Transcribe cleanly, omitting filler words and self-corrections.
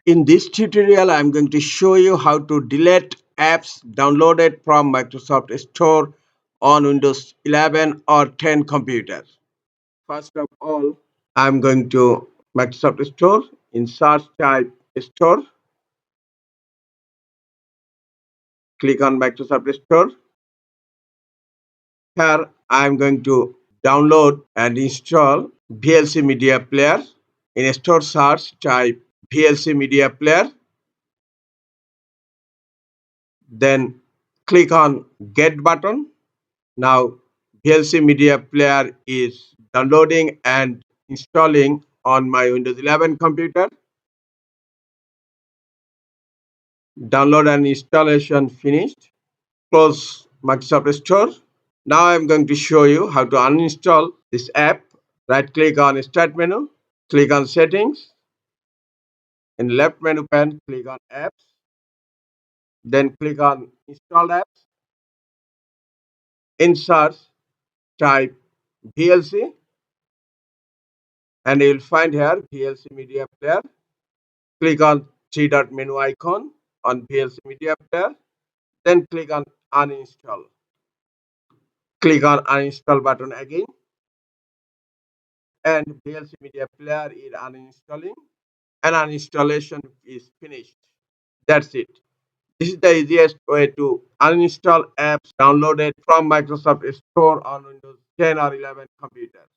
In this tutorial, I'm going to show you how to delete apps downloaded from Microsoft Store on Windows 11 or 10 computers. First of all, I'm going to Microsoft Store. In search type Store, click on Microsoft Store. Here, I'm going to download and install VLC Media Player. In Store search type VLC Media Player. Then click on Get button. Now VLC Media Player is downloading and installing on my Windows 11 computer. Download and installation finished. Close Microsoft Store. Now I'm going to show you how to uninstall this app. Right click on Start menu, click on Settings. In left menu pane, click on Apps. Then click on Install Apps. In search, type VLC and you will find here VLC Media Player. Click on three dot menu icon on VLC Media Player. Then click on Uninstall. Click on Uninstall button again and VLC Media Player is uninstalling and uninstallation is finished. That's it. This is the easiest way to uninstall apps downloaded from Microsoft Store on Windows 10 or 11 computers.